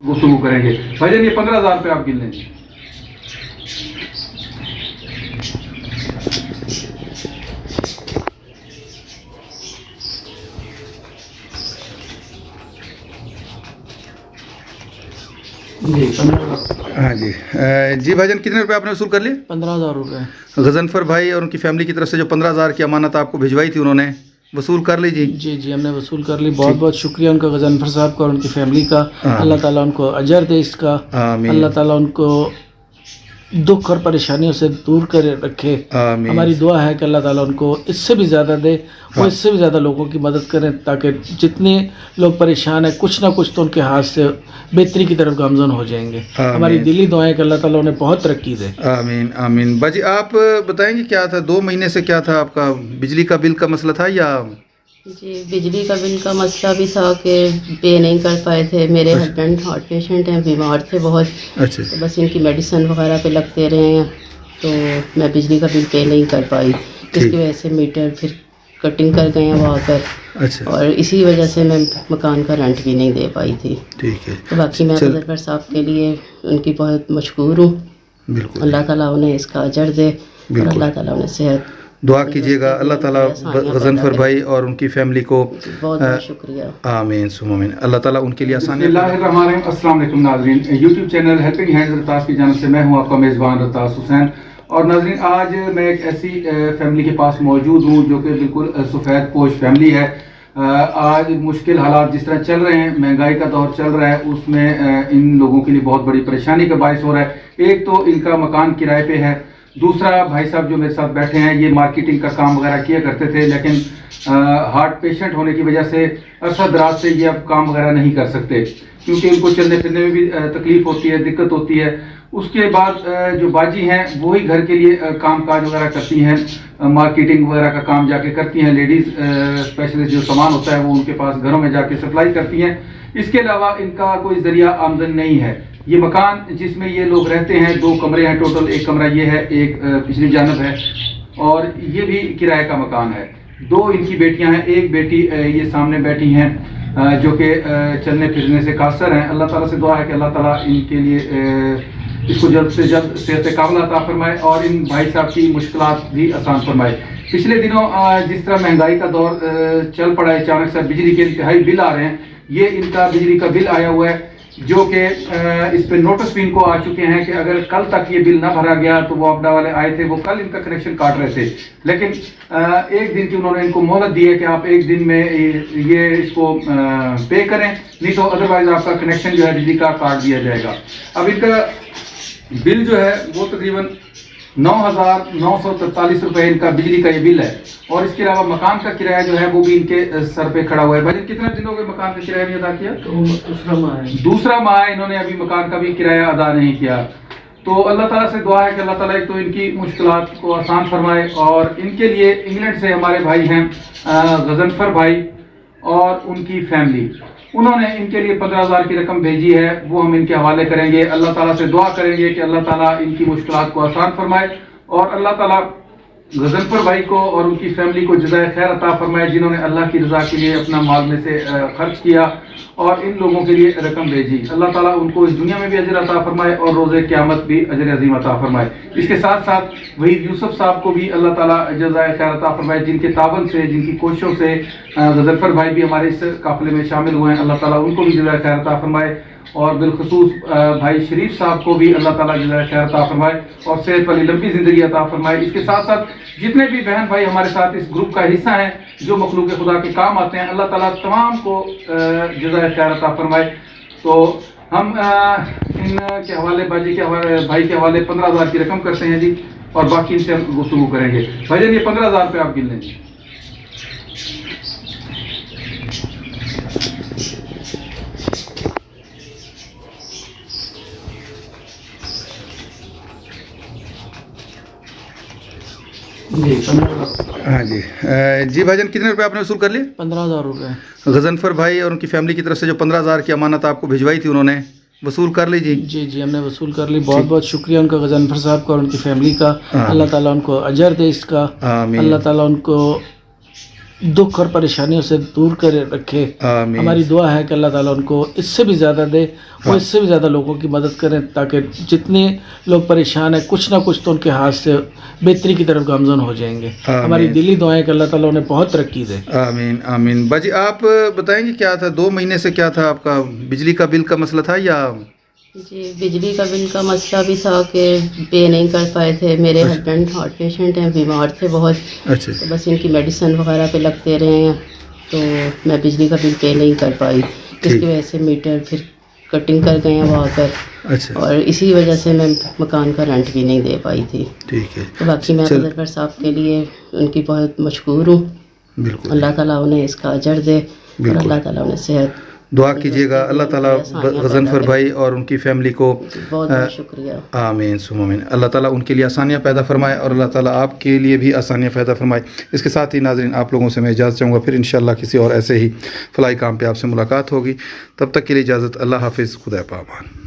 गुफ्तगू करेंगे। भाईजान ये 15,000 रुपये आप गिन लें। हाँ जी जी भाईजान कितने रुपए आपने वसूल कर लिए? 15,000 रुपये। गजनफर भाई और उनकी फैमिली की तरफ से जो 15,000 की अमानत आपको भिजवाई थी उन्होंने वसूल कर ली जी? जी हमने वसूल कर ली। बहुत बहुत शुक्रिया उनका, गजनफर साहब का और उनकी फैमिली का। अल्लाह ताला उनको अजर दे इसका। अल्लाह ताला उनको दुख और परेशानियों से दूर कर रखे। हमारी दुआ है कि अल्लाह ताला उनको इससे भी ज़्यादा दे, वो इससे भी ज़्यादा लोगों की मदद करें, ताकि जितने लोग परेशान हैं कुछ ना कुछ तो उनके हाथ से बेहतरी की तरफ गामजन हो जाएंगे। हमारी दिली दुआएं कि अल्लाह ताला उन्हें बहुत तरक्की दे। आमीन आमीन। बाजी आप बताएंगे क्या था 2 महीने से, क्या था आपका बिजली का बिल का मसला था या? जी बिजली का बिल का मसला भी था कि पे नहीं कर पाए थे। मेरे हस्बैंड हार्ट पेशेंट हैं, बीमार थे बहुत। अच्छा। तो बस इनकी मेडिसिन वगैरह पे लगते रहे हैं, तो मैं बिजली का बिल पे नहीं कर पाई। इसकी वजह से मीटर फिर कटिंग कर गए हैं वो आकर। अच्छा। और इसी वजह से मैं मकान का रेंट भी नहीं दे पाई थी। ठीक है। तो बाकी मैं गजनफर साहब के लिए उनकी बहुत मशकूर हूँ। बिल्कुल। अल्लाह ताला उन्हें इसका अजर दे और अल्लाह ताला उन्हें सेहत। दुआ कीजिएगा अल्लाह ताला गजनफर भाई और उनकी फैमिली को बहुत बहुत शुक्रिया। आमीन सुम आमीन। अल्लाह ताला उनके लिए आसानी। अस्सलाम वालेकुम नाज़रीन, यूट्यूब चैनल हेल्पिंग हैंड्स रतास की जानिब से मैं हूं आपका मेज़बान रतास हुसैन। और नाज़रीन आज मैं एक ऐसी फैमिली के पास मौजूद हूं जो कि बिल्कुल सफ़ेद पोश फैमिली है। आज मुश्किल हालात जिस तरह चल रहे हैं, महंगाई का दौर चल रहा है, उसमें इन लोगों के लिए बहुत बड़ी परेशानी का बायस हो रहा है। एक तो इनका मकान किराए पे है, दूसरा भाई साहब जो मेरे साथ बैठे हैं ये मार्केटिंग का काम वगैरह किया करते थे, लेकिन हार्ट पेशेंट होने की वजह से अरसा दराज से ये अब काम वगैरह नहीं कर सकते, क्योंकि इनको चलने फिरने में भी तकलीफ होती है, दिक्कत होती है। उसके बाद जो बाजी हैं वही घर के लिए काम काज वगैरह करती हैं, मार्केटिंग वगैरह का काम जाके करती हैं। लेडीज़ स्पेशलिस्ट जो सामान होता है वो उनके पास घरों में जाके सप्लाई करती हैं। इसके अलावा इनका कोई ज़रिया आमदन नहीं है। ये मकान जिसमें ये लोग रहते हैं 2 कमरे हैं टोटल, एक कमरा ये है, एक पिछली जानब है, और ये भी किराए का मकान है। 2 इनकी बेटियां हैं, एक बेटी ये सामने बैठी हैं जो कि चलने फिरने से कासर हैं। अल्लाह ताला से दुआ है कि अल्लाह ताला इनके लिए इसको जल्द से जल्द सेहत कामिला अता फरमाए और इन भाई साहब की मुश्किलात भी आसान फरमाए। पिछले दिनों जिस तरह महंगाई का दौर चल पड़ा है, अचानक से बिजली के इंतहाई बिल आ रहे हैं। ये इनका बिजली का बिल आया हुआ है जो कि इस पे नोटिस भी इनको आ चुके हैं कि अगर कल तक ये बिल ना भरा गया तो वो अपना वाले आए थे, वो कल इनका कनेक्शन काट रहे थे, लेकिन 1 दिन की उन्होंने इनको मोहलत दी है कि आप 1 दिन में ये इसको पे करें, नहीं तो अदरवाइज आपका कनेक्शन जो है बिजली का काट दिया जाएगा। अब इनका बिल जो है वो तकरीबन 9,943 रुपये इनका बिजली का ये बिल है, और इसके अलावा मकान का किराया जो है वो भी इनके सर पे खड़ा हुआ है। भाई कितने दिनों के मकान का किराया नहीं अदा किया? दूसरा माह है, इन्होंने अभी मकान का भी किराया अदा नहीं किया। तो अल्लाह ताला से दुआ है कि अल्लाह ताला एक तो इनकी मुश्किलात को आसान फरमाए। और इनके लिए इंग्लैंड से हमारे भाई हैं गजनफर भाई और उनकी फैमिली, उन्होंने इनके लिए 15,000 की रकम भेजी है, वो हम इनके हवाले करेंगे। अल्लाह ताला से दुआ करेंगे कि अल्लाह ताला इनकी मुश्किलात को आसान फरमाए और अल्लाह ताला गजनफर भाई को और उनकी फैमिली को जज़ाए खैर अता फरमाए, जिन्होंने अल्लाह की रज़ा के लिए अपना माल में से खर्च किया और इन लोगों के लिए रकम भेजी। अल्लाह ताला उनको इस दुनिया में भी अजर अता फरमाए और रोज़े क़यामत भी अजर अजीम अता फरमाए। इसके साथ साथ वहीद यूसुफ साहब को भी अल्लाह ताला जज़ाए खैर अता फरमाए, जिनके तावन से, जिनकी कोशिशों से गजनफर भाई भी हमारे इस काफ़िले में शामिल हुए हैं। अल्लाह ताला उनको भी जज़ाए खैर अता फरमाए और बिलखसूस भाई शरीफ साहब को भी अल्लाह ताला जज़ाए खैर अता फरमाए और सेहत वाली लंबी ज़िंदगी अता फरमाए। इसके साथ साथ जितने भी बहन भाई हमारे साथ इस ग्रुप का हिस्सा हैं जो मखलूक खुदा के काम आते हैं, अल्लाह ताला तमाम को जज़ाए खैर अता फरमाए। तो हम इन के हवाले बाजी के हवाले भाई के हवाले 15,000 की रकम करते हैं जी, और बाकी इनसे हम गुफ्तगू करेंगे। भाईजान ये 15,000 रुपये आप गिन लें जी। हाँ जी जी भाईजान कितने रुपए आपने वसूल कर लिए? 15,000 रुपये। गजनफर भाई और उनकी फैमिली की तरफ से जो 15,000 की अमानत आपको भिजवाई थी उन्होंने वसूल कर ली जी? जी हमने वसूल कर ली। बहुत बहुत शुक्रिया उनका, गजनफर साहब का और उनकी फैमिली का। अल्लाह ताला उनको अजर दे इसका। अल्लाह ताला उनको दुख और परेशानियों से दूर कर रखे। आमीन। हमारी दुआ है कि अल्लाह ताला उनको इससे भी ज़्यादा दे, वो इससे भी ज़्यादा लोगों की मदद करें, ताकि जितने लोग परेशान हैं कुछ ना कुछ तो उनके हाथ से बेहतरी की तरफ गामज़न हो जाएंगे। हमारी दिली दुआएं कि अल्लाह ताला उन्हें बहुत तरक्की दे। आमीन आमीन। बाजी आप बताएंगे क्या था, 2 महीने से क्या था आपका, बिजली का बिल का मसला था या? जी, बिजली का बिल का मसला भी था कि पे नहीं कर पाए थे। मेरे हस्बैंड हार्ट पेशेंट हैं, बीमार थे बहुत, अच्छा तो बस इनकी मेडिसिन वगैरह पे लगते रहे हैं, तो मैं बिजली का बिल पे नहीं कर पाई, जिसकी वजह से मीटर फिर कटिंग कर गए हैं वो आकर, अच्छा और इसी वजह से मैं मकान का रेंट भी नहीं दे पाई थी। ठीक है। तो बाकी मैं गजनफर साहब के लिए उनकी बहुत मशहूर हूँ। बिल्कुल अल्लाह ताला उन्हें इसका अजर दे और अल्लाह ताला उन्हें सेहत। दुआ कीजिएगा अल्लाह ताला गजनफर भाई और उनकी फैमिली को बहुत बहुत शुक्रिया। आमीन सुम आमीन। अल्लाह ताला उनके लिए आसानियाँ पैदा फरमाए और अल्लाह ताला आपके लिए भी आसानियाँ पैदा फरमाए। इसके साथ ही नाज़रीन आप लोगों से मैं इजाज़त चाहूँगा, फिर इंशाअल्लाह किसी और ऐसे ही फलाई काम पे आपसे मुलाकात होगी। तब तक के लिए इजाज़त, अल्लाह हाफिज़, खुदा पामान।